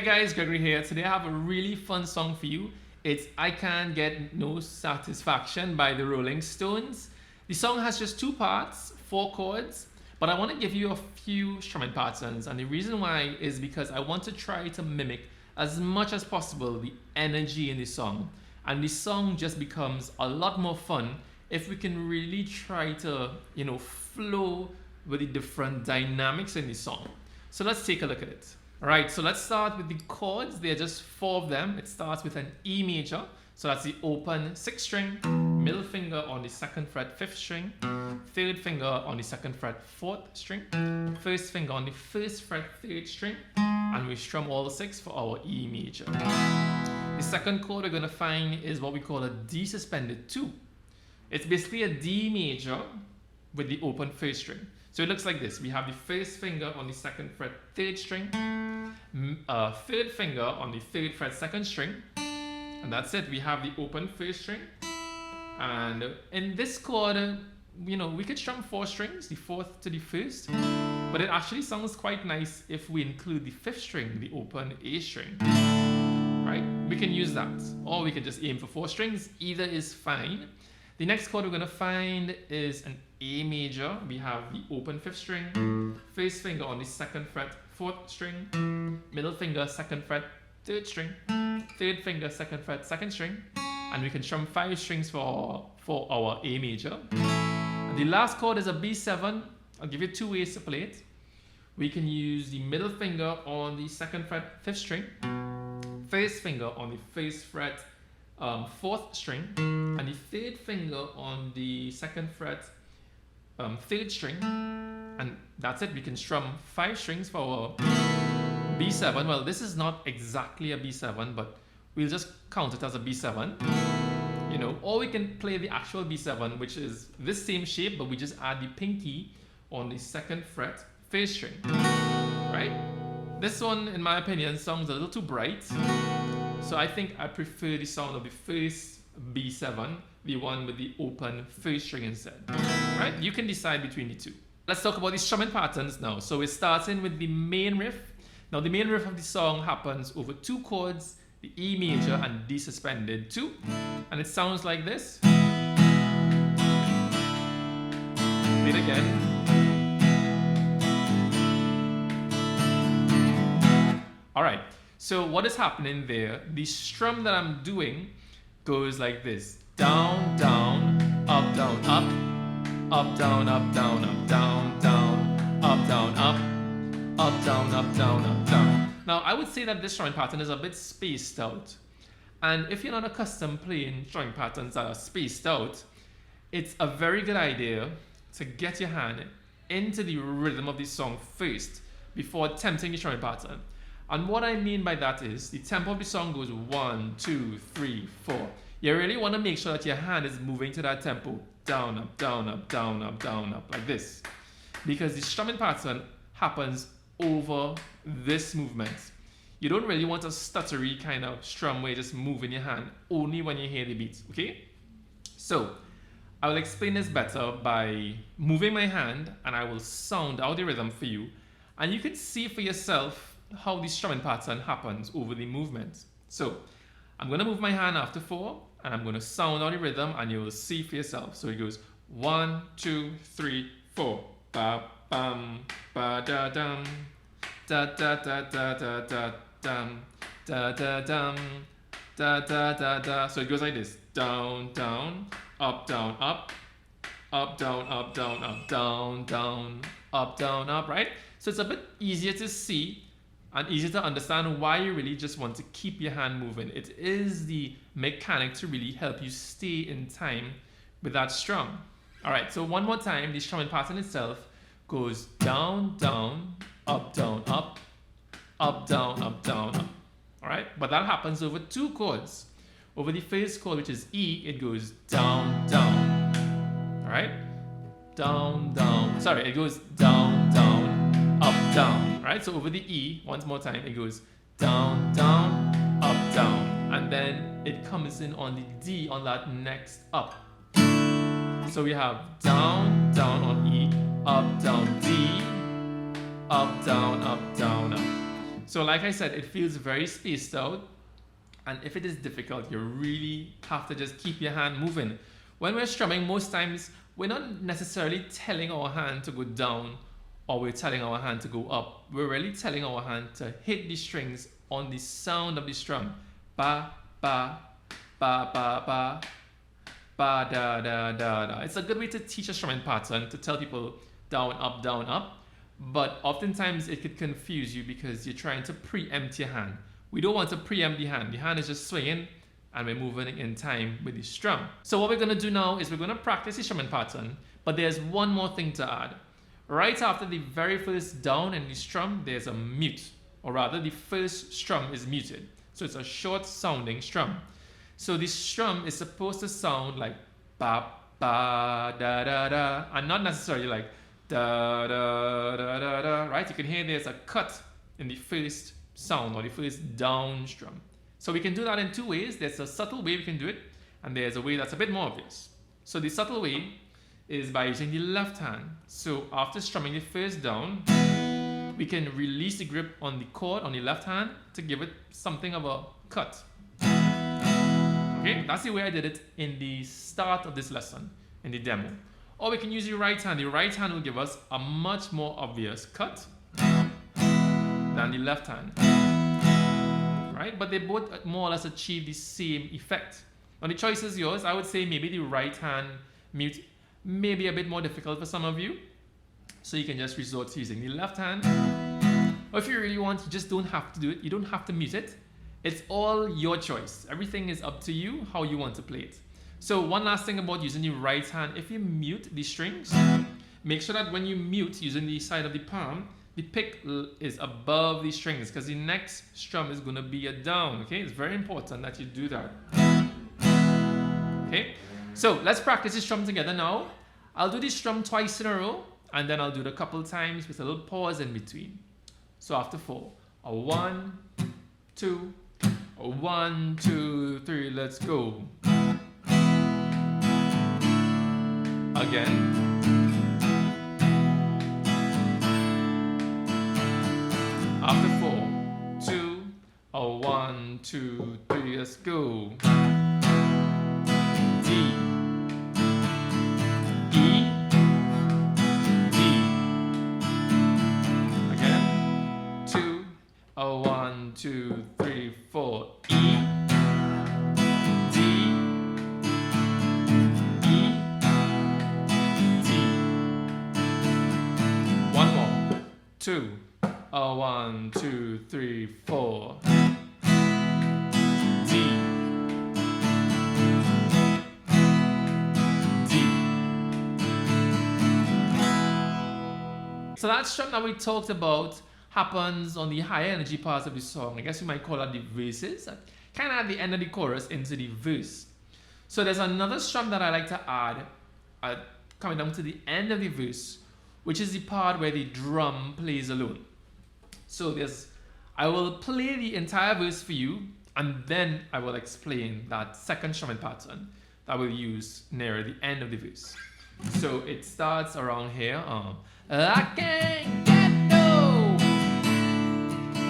Hey guys, Gregory here. Today I have a really fun song for you. It's I Can't Get No Satisfaction by the Rolling Stones. The song has just two parts, 4 chords, but I want to give you a few strumming patterns, and the reason why is because I want to try to mimic as much as possible the energy in the song. And the song just becomes a lot more fun if we can really try to, flow with the different dynamics in the song. So let's take a look at it. Alright, so let's start with the chords. There are just 4 of them. It starts with an E major. So that's the open 6th string, middle finger on the 2nd fret 5th string, 3rd finger on the 2nd fret 4th string, 1st finger on the 1st fret 3rd string, and we strum all 6 for our E major. The second chord we're going to find is what we call a D suspended 2. It's basically a D major with the open 1st string. So it looks like this. We have the 1st finger on the 2nd fret 3rd string, 3rd finger on the 3rd fret 2nd string, and that's it. We have the open 1st string. And in this chord, we could strum 4 strings, the 4th to the 1st, but it actually sounds quite nice if we include the 5th string, the open A string. Right? We can use that, or we can just aim for 4 strings. Either is fine. The next chord we're going to find is an A major. We have the open 5th string, 1st finger on the 2nd fret 4th string, middle finger 2nd fret 3rd string, 3rd finger 2nd fret 2nd string, and we can strum 5 strings for our A major. And the last chord is a B7. I'll give you 2 ways to play it. We can use the middle finger on the 2nd fret 5th string, 1st finger on the 1st fret 4th string, and the 3rd finger on the 2nd fret 3rd string, and that's it. We can strum 5 strings for our B7. Well, this is not exactly a B7, but we'll just count it as a B7. Or we can play the actual B7, which is this same shape, but we just add the pinky on the 2nd fret 1st string. Right? This one, in my opinion, sounds a little too bright. So I think I prefer the sound of the first B7, the one with the open 1st string instead. Right? You can decide between the two. Let's talk about the strumming patterns now. So we're starting with the main riff. Now the main riff of the song happens over 2 chords, the E major and D suspended 2. And it sounds like this. Play it again. Alright. So what is happening there, the strum that I'm doing goes like this. Down, down, up, down, up, up, down, up, down, up, down, down, up, down, up, down, up, down, up, down. Now I would say that this strumming pattern is a bit spaced out. And if you're not accustomed playing strumming patterns that are spaced out, it's a very good idea to get your hand into the rhythm of the song first before attempting the strumming pattern. And what I mean by that is the tempo of the song goes 1, 2, 3, 4. You really want to make sure that your hand is moving to that tempo. Down, up, down, up, down, up, down, up, like this. Because the strumming pattern happens over this movement. You don't really want a stuttery kind of strum where you're just moving your hand only when you hear the beat, okay? So, I will explain this better by moving my hand, and I will sound out the rhythm for you. And you can see for yourself how the strumming pattern happens over the movement. So I'm going to move my hand after 4, and I'm going to sound out the rhythm, and you will see for yourself. So it goes 1, 2, 3, 4. Ba bam ba da dum da da da da da da dum da da dum da da da da. So it goes like this: down, down, up, down, up, up, down, up, down, up, down, down, up, down, up. Right? So it's a bit easier to see and easy to understand why you really just want to keep your hand moving. It is the mechanic to really help you stay in time with that strum. Alright, so one more time, the strumming pattern itself goes down, down, up, down, up, up, down, up, down, up. Alright, but that happens over 2 chords. Over the first chord, which is E, it goes down, down. Alright? Down, down. Sorry, it goes down, down, up, down. Right? So over the E, once more time, it goes down, down, up, down. And then it comes in on the D on that next up. So we have down, down on E, up, down, D, up, down, up, down, up. So like I said, it feels very spaced out. And if it is difficult, you really have to just keep your hand moving. When we're strumming, most times we're not necessarily telling our hand to go down or we're telling our hand to go up. We're really telling our hand to hit the strings on the sound of the strum. Ba, ba, ba, ba, ba, ba, da, da, da, da. It's a good way to teach a strumming pattern, to tell people down, up, down, up. But oftentimes it could confuse you because you're trying to preempt your hand. We don't want to preempt the hand. The hand is just swinging and we're moving in time with the strum. So what we're going to do now is we're going to practice the strumming pattern, but there's one more thing to add. Right after the very first down in the strum, there's a mute, or rather the first strum is muted. So it's a short sounding strum. So the strum is supposed to sound like ba, ba, da, da, da, and not necessarily like da, da, da, da, da, right? You can hear there's a cut in the first sound or the first down strum. So we can do that in two ways. There's a subtle way we can do it, and there's a way that's a bit more obvious. So the subtle way is by using the left hand. So after strumming the first down, we can release the grip on the chord on the left hand to give it something of a cut. Okay, that's the way I did it in the start of this lesson, in the demo. Or we can use the right hand. The right hand will give us a much more obvious cut than the left hand. Right? But they both more or less achieve the same effect. Now the choice is yours. I would say maybe the right hand mute may be a bit more difficult for some of you. So you can just resort to using the left hand. Or if you really want, you just don't have to do it. You don't have to mute it. It's all your choice. Everything is up to you how you want to play it. So one last thing about using the right hand, if you mute the strings, make sure that when you mute using the side of the palm, the pick is above the strings because the next strum is going to be a down. Okay, it's very important that you do that. Okay, so let's practice the strum together now. I'll do the strum twice in a row and then I'll do it a couple times with a little pause in between. So after 4, a 1, 2, a 1, 2, 3, let's go. Again. After 4, 2, a 1, 2, 3, let's go. D, E, D. Again. 2, a 1, 2, 3, 4, E, D, E, D. One more. 2. A 1, 2, 3, 4. D, D. So that strum that we talked about happens on the higher energy parts of the song. I guess you might call that the verses. Kind of at the end of the chorus into the verse. So there's another strum that I like to add coming down to the end of the verse, which is the part where the drum plays alone. So I will play the entire verse for you, and then I will explain that second strumming pattern that we'll use near the end of the verse. So it starts around here. I can't get no,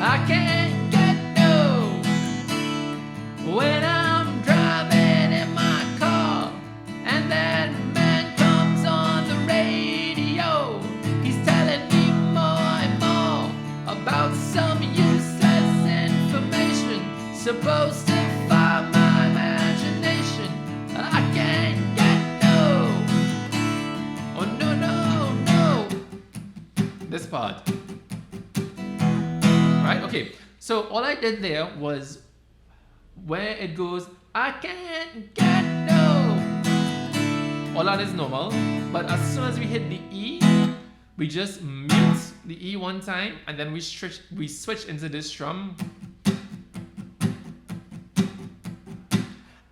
I can't get no, when I'm driving in my car, and that man comes on the radio. He's telling me more and more about some useless information, supposed to fire my imagination. I can't get no, oh no, no, no. This part. Right, okay. So all I did there was where it goes, I can't get no. All that is normal, but as soon as we hit the E, we just mute the E one time, and then we switch into this strum.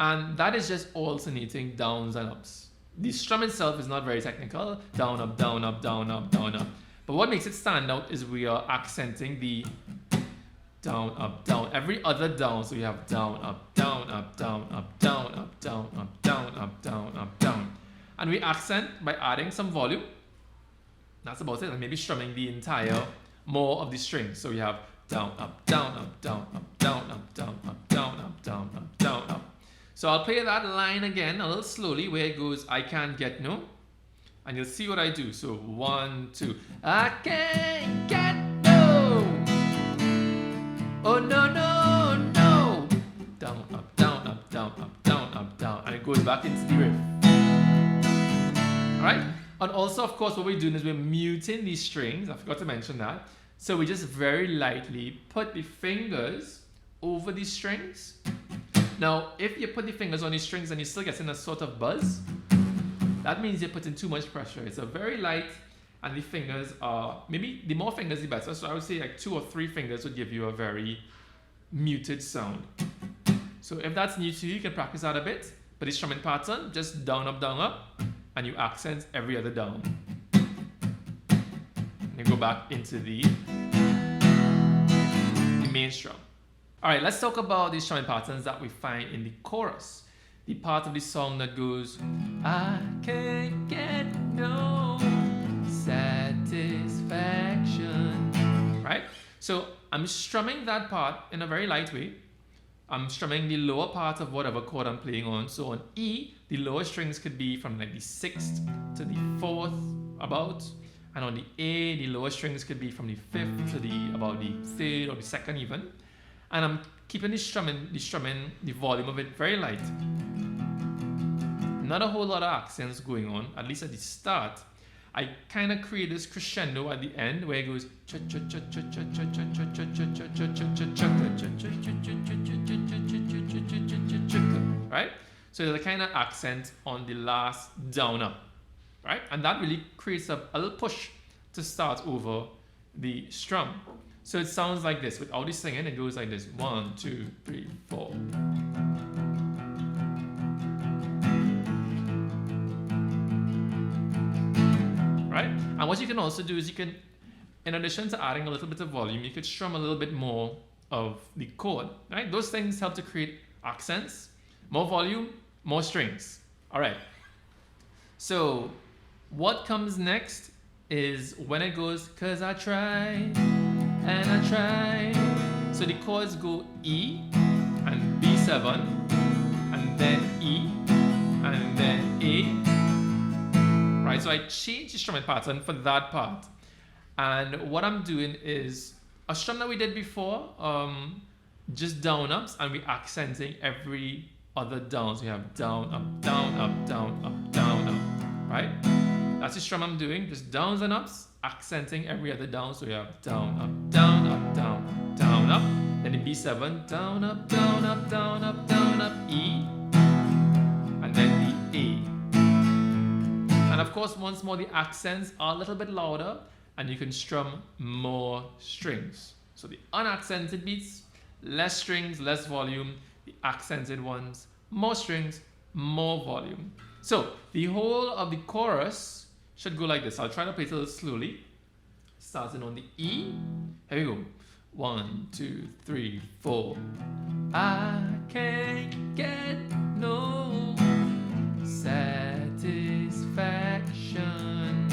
And that is just alternating downs and ups. The strum itself is not very technical. Down, up, down, up, down, up, down, up. But what makes it stand out is we are accenting the down, up, down. Every other down, so we have down, up, down, up, down, up, down, up, down, up, down, up, down, up, down. And we accent by adding some volume. That's about it. And maybe strumming the entire more of the string. So we have down, up, down, up, down, up, down, up, down, up, down, up, down, up, down, up. So I'll play that line again a little slowly where it goes, I can't get no. And you'll see what I do. So 1, 2. I can't get no. Oh no, no, no. Down, up, down, up, down, up, down, up, down. And it goes back into the riff. Alright? And also, of course, what we're doing is we're muting these strings. I forgot to mention that. So we just very lightly put the fingers over these strings. Now, if you put the fingers on these strings and you're still getting a sort of buzz, that means you're putting too much pressure. It's a very light, and the fingers are, maybe the more fingers the better. So I would say like 2 or 3 fingers would give you a very muted sound. So if that's new to you, you can practice that a bit. But the strumming pattern, just down, up, and you accent every other down. And you go back into the main strum. All right, let's talk about these strumming patterns that we find in the chorus. The part of the song that goes, I can't get no satisfaction, right? So I'm strumming that part in a very light way. I'm strumming the lower part of whatever chord I'm playing on. So on E, the lower strings could be from like the 6th to the 4th about. And on the A, the lower strings could be from the 5th to about the 3rd or the 2nd even. And I'm keeping the volume of it very light. Not a whole lot of accents going on, at least at the start. I kind of create this crescendo at the end where it goes, right? So there's a kind of accent on the last down up, right? And that really creates a little push to start over the strum. So it sounds like this. Without the singing, it goes like this. 1, 2, 3, 4. Right? And what you can also do is you can, in addition to adding a little bit of volume, you could strum a little bit more of the chord. Right? Those things help to create accents, more volume, more strings. All right. So what comes next is when it goes, 'cause I tried. And I try. So the chords go E and B7 and then E and then A. Right, so I change the strumming pattern for that part. And what I'm doing is a strum that we did before, just down ups, and we're accenting every other down. So we have down, up, down, up, down, up, down, up. Right? That's the strum I'm doing, just downs and ups, accenting every other down. So we have down, up, down, up, down, down, up. Then in B7, down, up, down, up, down, up, down, up, E. And then the A. And of course, once more, the accents are a little bit louder and you can strum more strings. So the unaccented beats, less strings, less volume. The accented ones, more strings, more volume. So the whole of the chorus should go like this. I'll try to play it a little slowly. Starting on the E. Here we go. 1, 2, 3, 4. I can't get no satisfaction.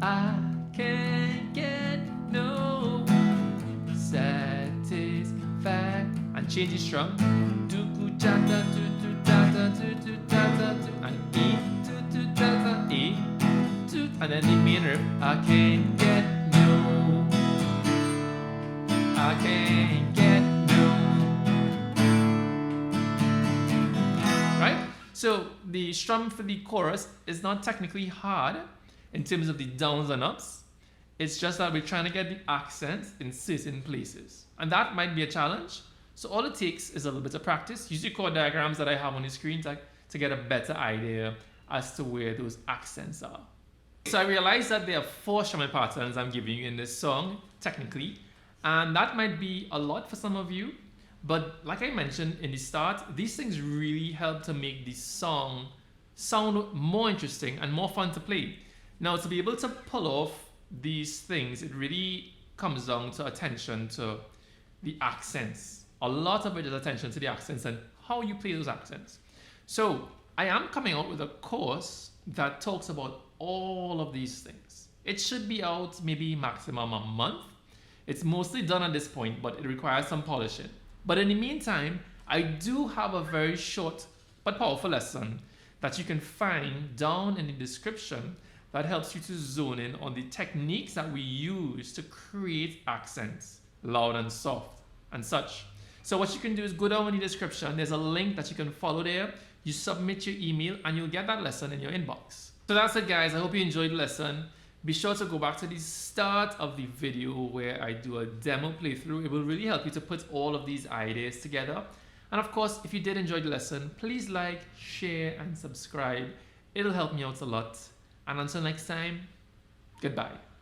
I can't get no satisfaction. And change the strum. And E. E. And then the main riff, I can't get no, I can't get no. Right? So the strum for the chorus is not technically hard in terms of the downs and ups. It's just that we're trying to get the accents in certain places. And that might be a challenge. So all it takes is a little bit of practice. Use the chord diagrams that I have on the screen to get a better idea as to where those accents are. So I realized that there are 4 strumming patterns I'm giving you in this song, technically, and that might be a lot for some of you, but like I mentioned in the start, these things really help to make the song sound more interesting and more fun to play. Now, to be able to pull off these things, it really comes down to attention to the accents. A lot of it is attention to the accents and how you play those accents. So I am coming out with a course that talks about all of these things. It should be out maybe maximum a month. It's mostly done at this point, but it requires some polishing. But in the meantime, I do have a very short but powerful lesson that you can find down in the description that helps you to zone in on the techniques that we use to create accents, loud and soft and such. So what you can do is go down in the description. There's a link that you can follow there. You submit your email and you'll get that lesson in your inbox. So that's it, guys. I hope you enjoyed the lesson. Be sure to go back to the start of the video where I do a demo playthrough. It will really help you to put all of these ideas together. And of course, if you did enjoy the lesson, please like, share, and subscribe. It'll help me out a lot. And until next time, goodbye.